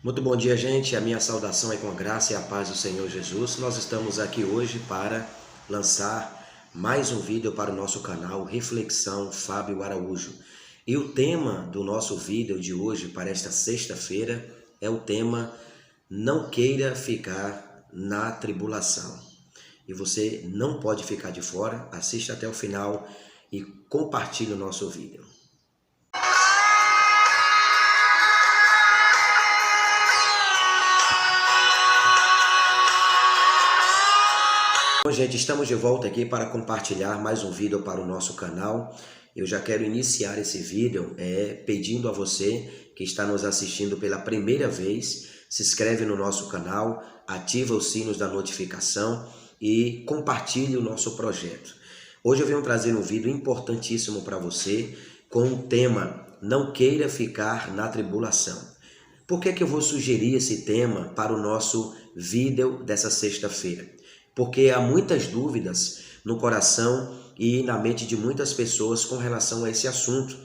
Muito bom dia, gente. A minha saudação é com a graça e a paz do Senhor Jesus. Nós estamos aqui hoje para lançar mais um vídeo para o nosso canal Reflexão Fábio Araújo. E o tema do nosso vídeo de hoje, para esta sexta-feira, é o tema Não queira ficar na tribulação. E você não pode ficar de fora, assista até o final e compartilhe o nosso vídeo. Bom, gente, estamos de volta aqui para compartilhar mais um vídeo para o nosso canal. Eu já quero iniciar esse vídeo pedindo a você que está nos assistindo pela primeira vez, se inscreve no nosso canal, ativa os sinos da notificação e compartilhe o nosso projeto. Hoje eu venho trazer um vídeo importantíssimo para você com o tema Não queira ficar na tribulação. Por que eu vou sugerir esse tema para o nosso vídeo dessa sexta-feira? Porque há muitas dúvidas no coração e na mente de muitas pessoas com relação a esse assunto.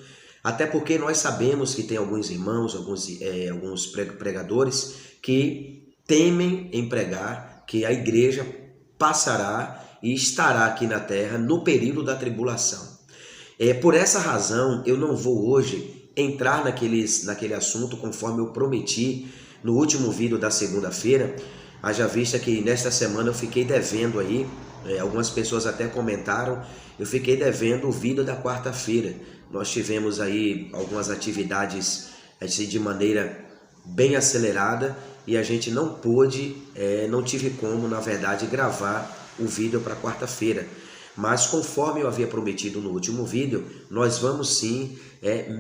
Até porque nós sabemos que tem alguns irmãos, alguns pregadores que temem em pregar que a igreja passará e estará aqui na terra no período da tribulação. Por essa razão, eu não vou hoje entrar naquele assunto conforme eu prometi no último vídeo da segunda-feira. Haja vista que nesta semana eu fiquei devendo aí, algumas pessoas até comentaram, eu fiquei devendo o vídeo da quarta-feira. Nós tivemos aí algumas atividades assim, de maneira bem acelerada e a gente não pôde, não tive como, na verdade, gravar o vídeo para quarta-feira. Mas conforme eu havia prometido no último vídeo, nós vamos sim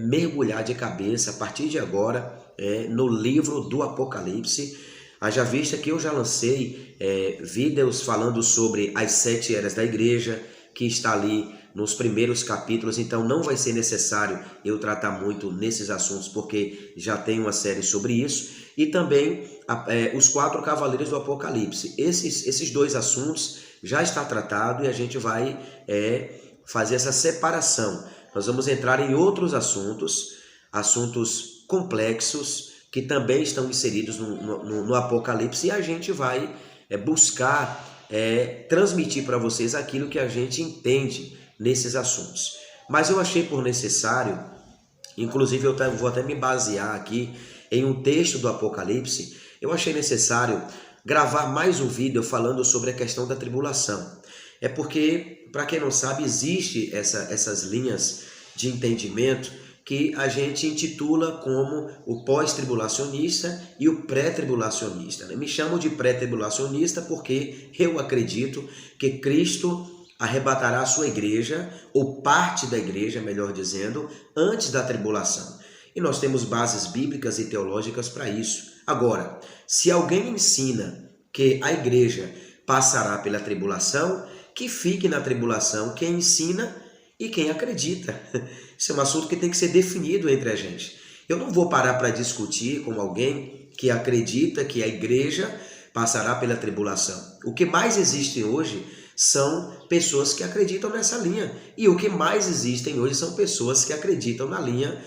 mergulhar de cabeça a partir de agora no livro do Apocalipse. Haja vista que eu já lancei vídeos falando sobre as 7 eras da igreja, que está ali nos primeiros capítulos, então não vai ser necessário eu tratar muito nesses assuntos, porque já tem uma série sobre isso, e também os 4 cavaleiros do Apocalipse. Esses dois assuntos já está tratado e a gente vai fazer essa separação. Nós vamos entrar em outros assuntos complexos, que também estão inseridos no Apocalipse, e a gente vai buscar transmitir para vocês aquilo que a gente entende nesses assuntos. Mas eu achei por necessário, inclusive eu vou até me basear aqui em um texto do Apocalipse, eu achei necessário gravar mais um vídeo falando sobre a questão da tribulação. É porque, para quem não sabe, existe essas linhas de entendimento que a gente intitula como o pós-tribulacionista e o pré-tribulacionista. Me chamo de pré-tribulacionista porque eu acredito que Cristo arrebatará a sua igreja, ou parte da igreja, melhor dizendo, antes da tribulação. E nós temos bases bíblicas e teológicas para isso. Agora, se alguém ensina que a igreja passará pela tribulação, que fique na tribulação quem ensina e quem acredita. Isso é um assunto que tem que ser definido entre a gente. Eu não vou parar para discutir com alguém que acredita que a igreja passará pela tribulação. O que mais existe hoje são pessoas que acreditam nessa linha. E o que mais existem hoje são pessoas que acreditam na linha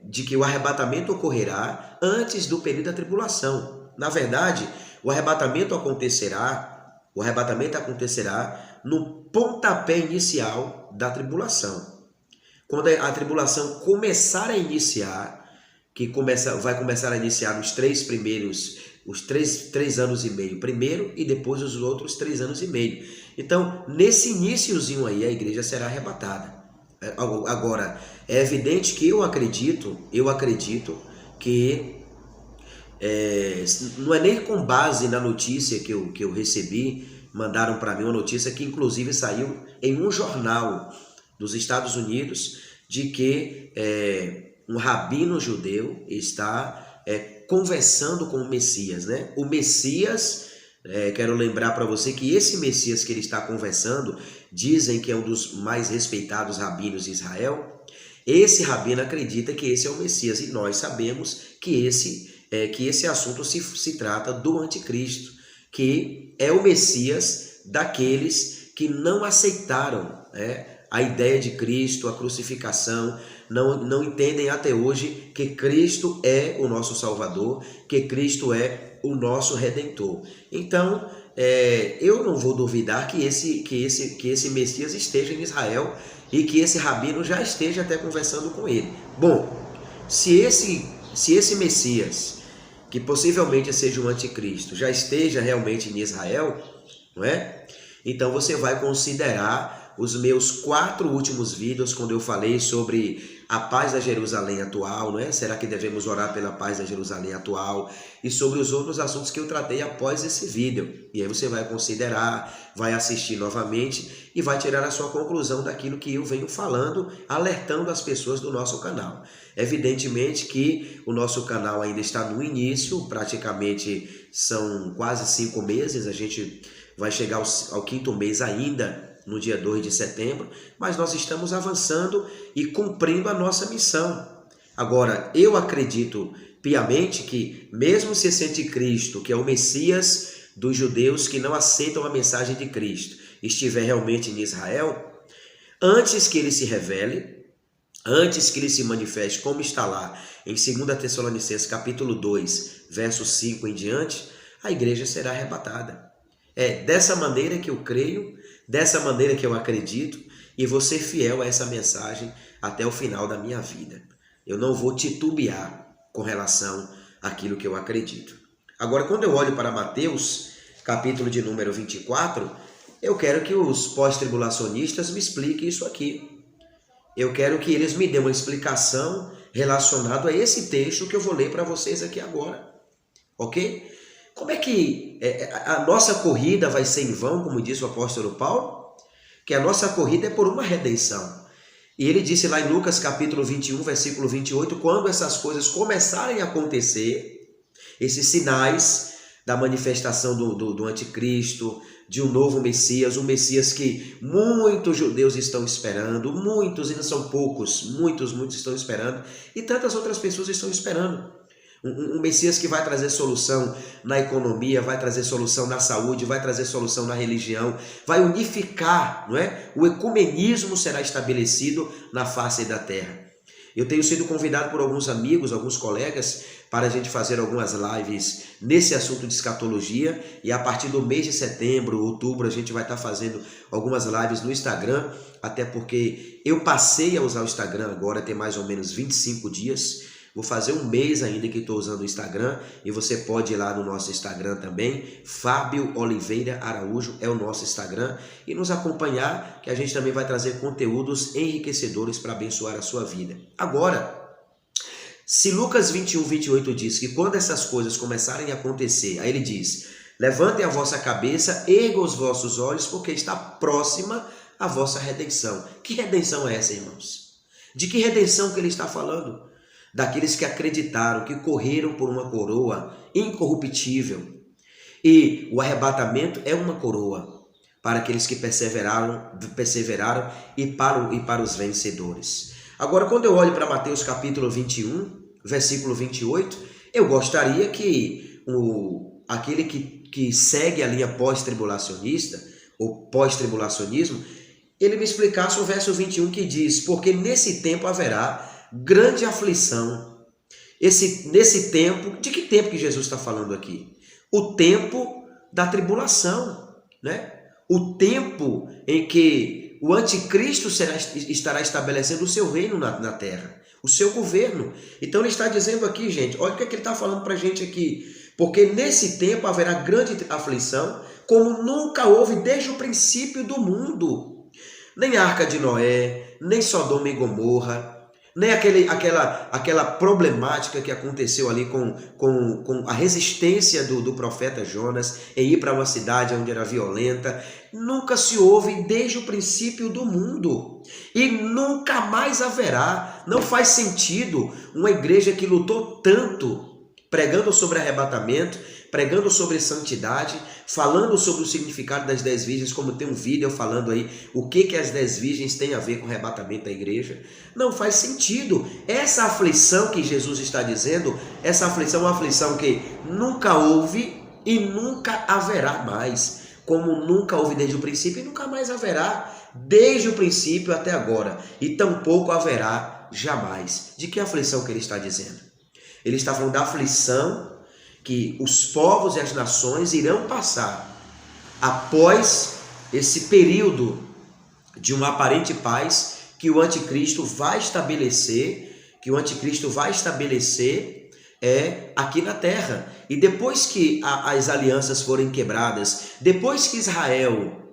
de que o arrebatamento ocorrerá antes do período da tribulação. Na verdade, o arrebatamento acontecerá no pontapé inicial da tribulação. Quando a tribulação começar a iniciar, vai começar a iniciar os 3 primeiros, os 3 anos e meio primeiro e depois os outros 3 anos e meio. Então, nesse iniciozinho aí, a igreja será arrebatada. Agora, é evidente que eu acredito que não é nem com base na notícia que eu recebi, mandaram para mim uma notícia que inclusive saiu em um jornal dos Estados Unidos, de que um rabino judeu está conversando com o Messias, né? O Messias, quero lembrar para você que esse Messias que ele está conversando, dizem que é um dos mais respeitados rabinos de Israel. Esse rabino acredita que esse é o Messias, e nós sabemos que esse assunto se trata do anticristo, que é o Messias daqueles que não aceitaram a ideia de Cristo, a crucificação, não entendem até hoje que Cristo é o nosso Salvador, que Cristo é o nosso Redentor. Então, eu não vou duvidar que esse Messias esteja em Israel e que esse rabino já esteja até conversando com ele. Bom, se esse Messias, que possivelmente seja o anticristo, já esteja realmente em Israel, não é? Então você vai considerar os meus 4 últimos vídeos, quando eu falei sobre a paz da Jerusalém atual, não é? Será que devemos orar pela paz da Jerusalém atual? E sobre os outros assuntos que eu tratei após esse vídeo. E aí você vai considerar, vai assistir novamente e vai tirar a sua conclusão daquilo que eu venho falando, alertando as pessoas do nosso canal. Evidentemente que o nosso canal ainda está no início, praticamente são quase 5 meses, a gente vai chegar ao 5º mês ainda, no dia 2 de setembro, mas nós estamos avançando e cumprindo a nossa missão. Agora, eu acredito piamente que, mesmo se esse anticristo, que é o Messias dos judeus que não aceitam a mensagem de Cristo, estiver realmente em Israel, antes que ele se revele, antes que ele se manifeste, como está lá em 2 Tessalonicenses capítulo 2, verso 5 em diante, a igreja será arrebatada. É dessa maneira que eu creio, dessa maneira que eu acredito, e vou ser fiel a essa mensagem até o final da minha vida. Eu não vou titubear com relação àquilo que eu acredito. Agora, quando eu olho para Mateus, capítulo de número 24, eu quero que os pós-tribulacionistas me expliquem isso aqui. Eu quero que eles me dêem uma explicação relacionada a esse texto que eu vou ler para vocês aqui agora. Ok? Como é que a nossa corrida vai ser em vão, como diz o apóstolo Paulo? Que a nossa corrida é por uma redenção. E ele disse lá em Lucas capítulo 21, versículo 28, quando essas coisas começarem a acontecer, esses sinais da manifestação do anticristo, de um novo Messias, um Messias que muitos judeus estão esperando, muitos, ainda são poucos, muitos estão esperando, e tantas outras pessoas estão esperando. Um Messias que vai trazer solução na economia, vai trazer solução na saúde, vai trazer solução na religião, vai unificar, não é? O ecumenismo será estabelecido na face da terra. Eu tenho sido convidado por alguns amigos, alguns colegas, para a gente fazer algumas lives nesse assunto de escatologia, e a partir do mês de setembro, outubro, a gente vai estar fazendo algumas lives no Instagram, até porque eu passei a usar o Instagram agora, tem mais ou menos 25 dias, vou fazer um mês ainda que estou usando o Instagram, e você pode ir lá no nosso Instagram também, Fábio Oliveira Araújo é o nosso Instagram, e nos acompanhar, que a gente também vai trazer conteúdos enriquecedores para abençoar a sua vida. Agora, se Lucas 21, 28 diz que quando essas coisas começarem a acontecer, aí ele diz, levantem a vossa cabeça, ergam os vossos olhos, porque está próxima a vossa redenção. Que redenção é essa, irmãos? De que redenção que ele está falando? Daqueles que acreditaram, que correram por uma coroa incorruptível. E o arrebatamento é uma coroa para aqueles que perseveraram e para os vencedores. Agora, quando eu olho para Mateus capítulo 21, versículo 28, eu gostaria que aquele que segue a linha pós-tribulacionista, ou pós-tribulacionismo, ele me explicasse o verso 21 que diz, porque nesse tempo haverá grande aflição. Nesse tempo, de que tempo que Jesus está falando aqui? O tempo da tribulação, né? O tempo em que o anticristo estará estabelecendo o seu reino na terra, o seu governo. Então ele está dizendo aqui, gente, olha o que ele está falando para a gente aqui. Porque nesse tempo haverá grande aflição, como nunca houve desde o princípio do mundo. Nem a Arca de Noé, nem Sodoma e Gomorra, nem aquela problemática que aconteceu ali com a resistência do profeta Jonas em ir para uma cidade onde era violenta, nunca se houve desde o princípio do mundo e nunca mais haverá. Não faz sentido uma igreja que lutou tanto, pregando sobre arrebatamento, pregando sobre santidade, falando sobre o significado das 10 virgens, como tem um vídeo falando aí o que as 10 virgens têm a ver com o arrebatamento da igreja. Não faz sentido. Essa aflição que Jesus está dizendo, essa aflição é uma aflição que nunca houve e nunca haverá mais. Como nunca houve desde o princípio e nunca mais haverá, desde o princípio até agora. E tampouco haverá jamais. De que aflição que ele está dizendo? Ele está falando da aflição que os povos e as nações irão passar após esse período de uma aparente paz que o anticristo vai estabelecer, aqui na terra. E depois que as alianças forem quebradas, depois que Israel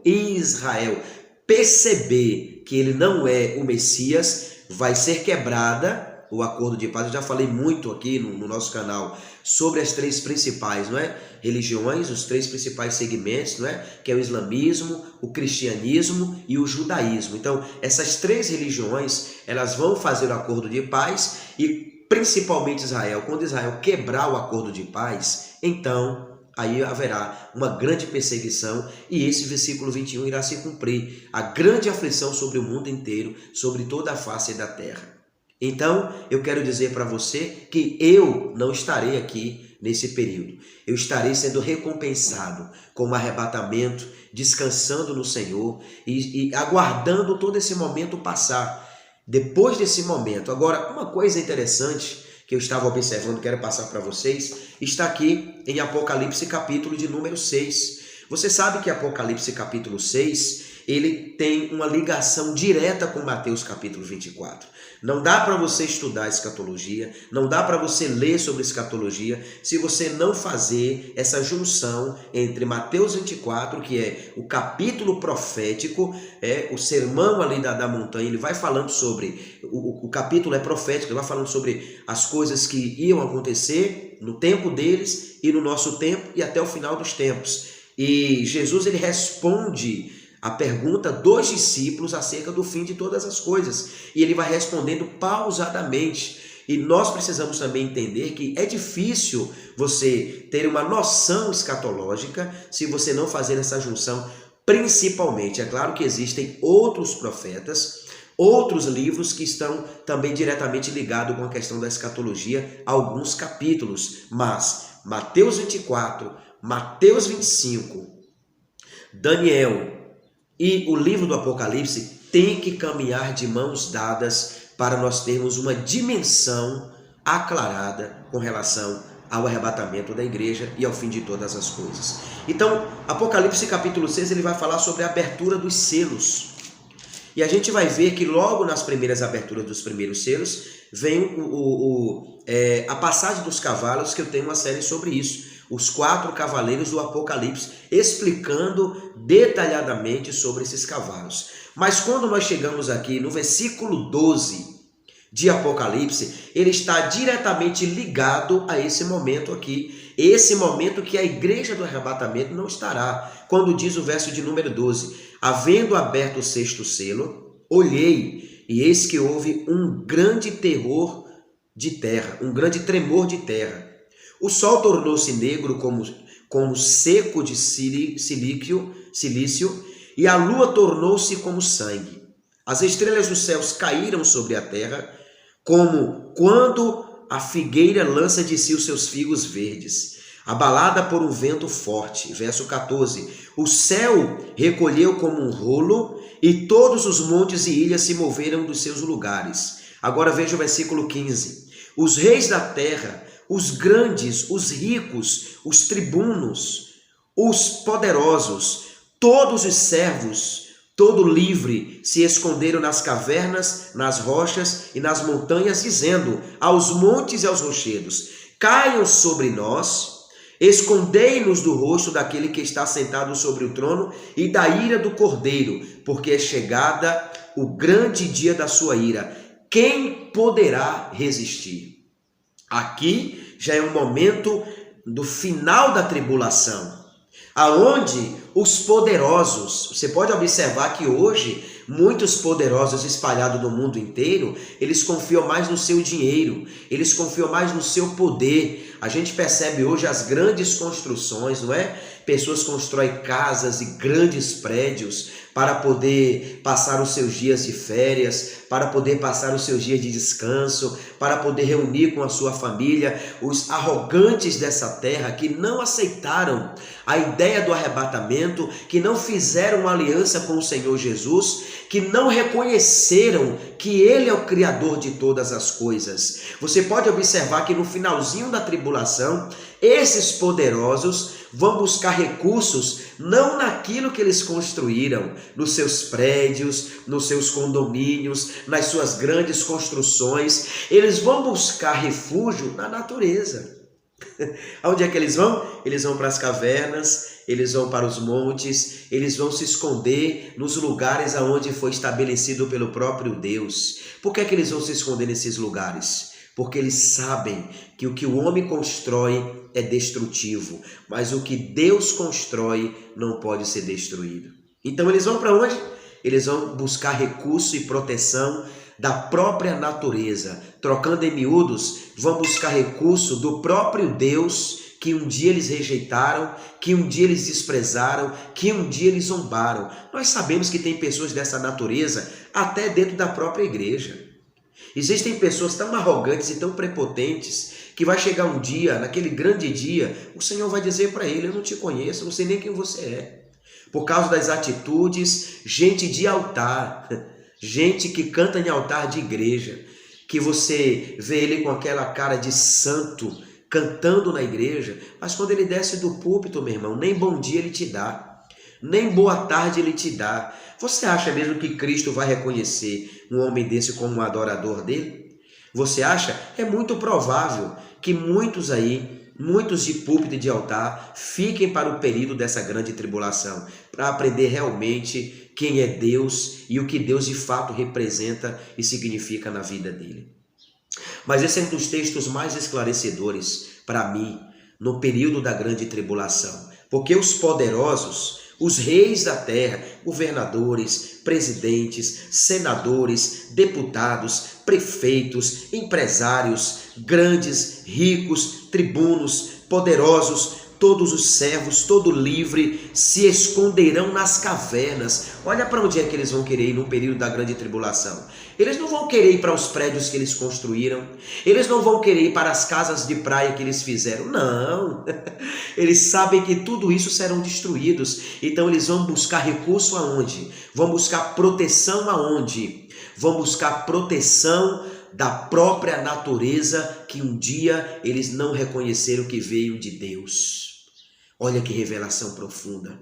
perceber que ele não é o Messias, vai ser quebrada o acordo de paz. Eu já falei muito aqui no nosso canal sobre as três principais, não é? Religiões, os três principais segmentos, não é? Que é o islamismo, o cristianismo e o judaísmo. Então, essas três religiões, elas vão fazer o acordo de paz, e principalmente Israel. Quando Israel quebrar o acordo de paz, então aí haverá uma grande perseguição, e esse versículo 21 irá se cumprir. A grande aflição sobre o mundo inteiro, sobre toda a face da terra. Então, eu quero dizer para você que eu não estarei aqui nesse período. Eu estarei sendo recompensado com um arrebatamento, descansando no Senhor e aguardando todo esse momento passar. Depois desse momento, agora, uma coisa interessante que eu estava observando, quero passar para vocês, está aqui em Apocalipse capítulo de número 6. Você sabe que Apocalipse capítulo 6, ele tem uma ligação direta com Mateus capítulo 24. Não dá para você estudar escatologia, não dá para você ler sobre escatologia, se você não fazer essa junção entre Mateus 24, que é o capítulo profético, o sermão ali da montanha. Ele vai falando sobre, o capítulo é profético, ele vai falando sobre as coisas que iam acontecer no tempo deles e no nosso tempo e até o final dos tempos. E Jesus, ele responde a pergunta dos discípulos acerca do fim de todas as coisas. E ele vai respondendo pausadamente. E nós precisamos também entender que é difícil você ter uma noção escatológica se você não fazer essa junção. Principalmente, é claro que existem outros profetas, outros livros que estão também diretamente ligados com a questão da escatologia, alguns capítulos. Mas Mateus 24, Mateus 25, Daniel e o livro do Apocalipse tem que caminhar de mãos dadas para nós termos uma dimensão aclarada com relação ao arrebatamento da igreja e ao fim de todas as coisas. Então, Apocalipse capítulo 6, ele vai falar sobre a abertura dos selos. E a gente vai ver que logo nas primeiras aberturas dos primeiros selos, vem a passagem dos cavalos, que eu tenho uma série sobre isso. Os 4 cavaleiros do Apocalipse, explicando detalhadamente sobre esses cavalos. Mas quando nós chegamos aqui no versículo 12 de Apocalipse, ele está diretamente ligado a esse momento aqui. Esse momento que a igreja do arrebatamento não estará. Quando diz o verso de número 12, havendo aberto o 6º selo, olhei, e eis que houve um grande terror de terra, um grande tremor de terra. O sol tornou-se negro como seco de silício, e a lua tornou-se como sangue. As estrelas dos céus caíram sobre a terra, como quando a figueira lança de si os seus figos verdes, abalada por um vento forte. Verso 14. O céu recolheu como um rolo, e todos os montes e ilhas se moveram dos seus lugares. Agora veja o versículo 15. Os reis da terra, os grandes, os ricos, os tribunos, os poderosos, todos os servos, todo livre, se esconderam nas cavernas, nas rochas e nas montanhas, dizendo aos montes e aos rochedos: caiam sobre nós, escondei-nos do rosto daquele que está sentado sobre o trono e da ira do Cordeiro, porque é chegada o grande dia da sua ira. Quem poderá resistir? Aqui já é um momento do final da tribulação, aonde os poderosos, você pode observar que hoje muitos poderosos espalhados no mundo inteiro, eles confiam mais no seu dinheiro, eles confiam mais no seu poder. A gente percebe hoje as grandes construções, não é? Pessoas constroem casas e grandes prédios para poder passar os seus dias de férias, para poder passar os seus dias de descanso, para poder reunir com a sua família. Os arrogantes dessa terra que não aceitaram a ideia do arrebatamento, que não fizeram uma aliança com o Senhor Jesus, que não reconheceram que Ele é o Criador de todas as coisas. Você pode observar que no finalzinho da tribulação, esses poderosos vão buscar recursos não naquilo que eles construíram, nos seus prédios, nos seus condomínios, nas suas grandes construções. Eles vão buscar refúgio na natureza. Aonde é que eles vão? Eles vão para as cavernas, eles vão para os montes, eles vão se esconder nos lugares aonde foi estabelecido pelo próprio Deus. Por que é que eles vão se esconder nesses lugares? Porque eles sabem que o que o homem constrói é destrutivo, mas o que Deus constrói não pode ser destruído. Então eles vão para onde? Eles vão buscar recurso e proteção da própria natureza. Trocando em miúdos, vão buscar recurso do próprio Deus que um dia eles rejeitaram, que um dia eles desprezaram, que um dia eles zombaram. Nós sabemos que tem pessoas dessa natureza até dentro da própria igreja. Existem pessoas tão arrogantes e tão prepotentes que vai chegar um dia, naquele grande dia, o Senhor vai dizer para ele: eu não te conheço, eu não sei nem quem você é. Por causa das atitudes, gente de altar, gente que canta em altar de igreja, que você vê ele com aquela cara de santo, cantando na igreja, mas quando ele desce do púlpito, meu irmão, nem bom dia ele te dá, nem boa tarde ele te dá. Você acha mesmo que Cristo vai reconhecer um homem desse como um adorador dele? Você acha? É muito provável que muitos de púlpito e de altar, fiquem para o período dessa grande tribulação, para aprender realmente quem é Deus e o que Deus de fato representa e significa na vida dele. Mas esse é um dos textos mais esclarecedores para mim no período da grande tribulação, porque os poderosos, os reis da terra, governadores, presidentes, senadores, deputados, prefeitos, empresários, grandes, ricos, tribunos, poderosos, todos os servos, todo livre, se esconderão nas cavernas. Olha para onde é que eles vão querer ir no período da grande tribulação. Eles não vão querer ir para os prédios que eles construíram. Eles não vão querer ir para as casas de praia que eles fizeram. Não. Eles sabem que tudo isso serão destruídos. Então eles vão buscar recurso aonde? Vão buscar proteção aonde? Vão buscar proteção da própria natureza que um dia eles não reconheceram que veio de Deus. Olha que revelação profunda.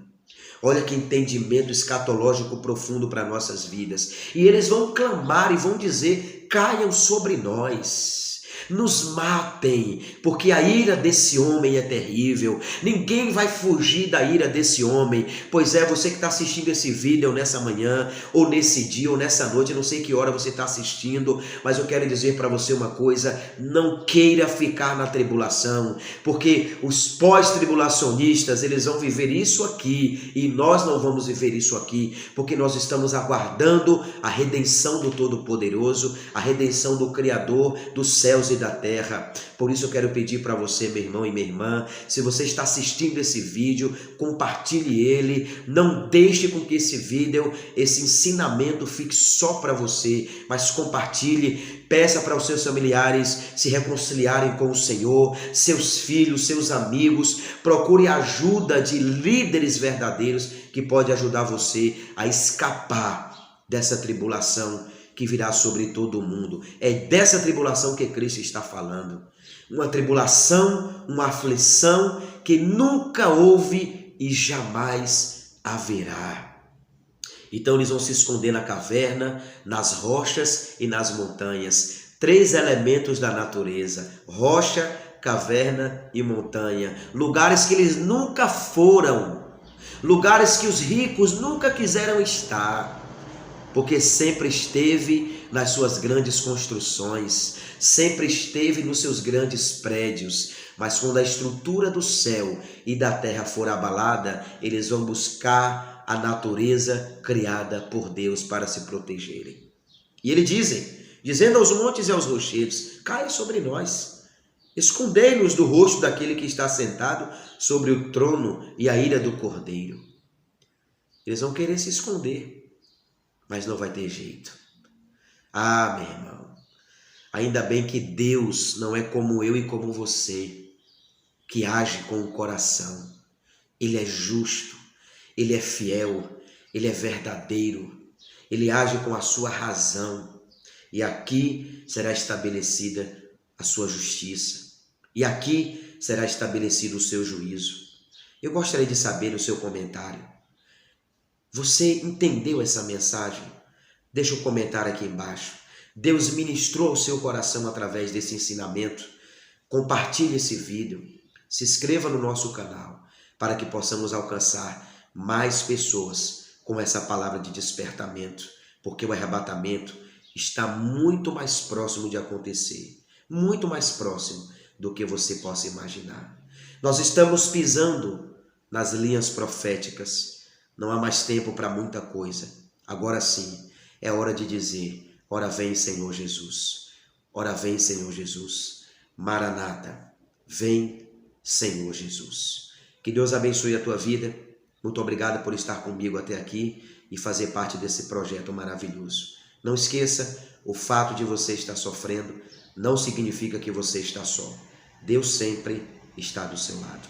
Olha que entendimento escatológico profundo para nossas vidas. E eles vão clamar e vão dizer: caiam sobre nós, nos matem, porque a ira desse homem é terrível. Ninguém vai fugir da ira desse homem. Pois é, você que está assistindo esse vídeo nessa manhã, ou nesse dia, ou nessa noite, eu não sei que hora você está assistindo, mas eu quero dizer para você uma coisa: não queira ficar na tribulação, porque os pós-tribulacionistas, eles vão viver isso aqui, e nós não vamos viver isso aqui, porque nós estamos aguardando a redenção do Todo-Poderoso, a redenção do Criador dos céus e da terra. Por isso eu quero pedir para você, meu irmão e minha irmã, se você está assistindo esse vídeo, compartilhe ele, não deixe com que esse vídeo, esse ensinamento fique só para você, mas compartilhe, peça para os seus familiares se reconciliarem com o Senhor, seus filhos, seus amigos, procure a ajuda de líderes verdadeiros que pode ajudar você a escapar dessa tribulação que virá sobre todo o mundo. É dessa tribulação que Cristo está falando. Uma tribulação, uma aflição que nunca houve e jamais haverá. Então eles vão se esconder na caverna, nas rochas e nas montanhas. 3 elementos da natureza: rocha, caverna e montanha. Lugares que eles nunca foram. Lugares que os ricos nunca quiseram estar, porque sempre esteve nas suas grandes construções, sempre esteve nos seus grandes prédios. Mas quando a estrutura do céu e da terra for abalada, eles vão buscar a natureza criada por Deus para se protegerem. E eles dizendo aos montes e aos rochedos: caia sobre nós, escondei-nos do rosto daquele que está sentado sobre o trono e a ira do Cordeiro. Eles vão querer se esconder, mas não vai ter jeito. Ah, meu irmão, ainda bem que Deus não é como eu e como você, que age com o coração. Ele é justo, Ele é fiel, Ele é verdadeiro, Ele age com a sua razão. E aqui será estabelecida a sua justiça. E aqui será estabelecido o seu juízo. Eu gostaria de saber o seu comentário. Você entendeu essa mensagem? Deixa um comentário aqui embaixo. Deus ministrou o seu coração através desse ensinamento. Compartilhe esse vídeo. Se inscreva no nosso canal para que possamos alcançar mais pessoas com essa palavra de despertamento. Porque o arrebatamento está muito mais próximo de acontecer. Muito mais próximo do que você possa imaginar. Nós estamos pisando nas linhas proféticas. Não há mais tempo para muita coisa. Agora sim, é hora de dizer: ora vem, Senhor Jesus. Ora vem, Senhor Jesus. Maranata, vem, Senhor Jesus. Que Deus abençoe a tua vida. Muito obrigado por estar comigo até aqui e fazer parte desse projeto maravilhoso. Não esqueça, o fato de você estar sofrendo não significa que você está só. Deus sempre está do seu lado.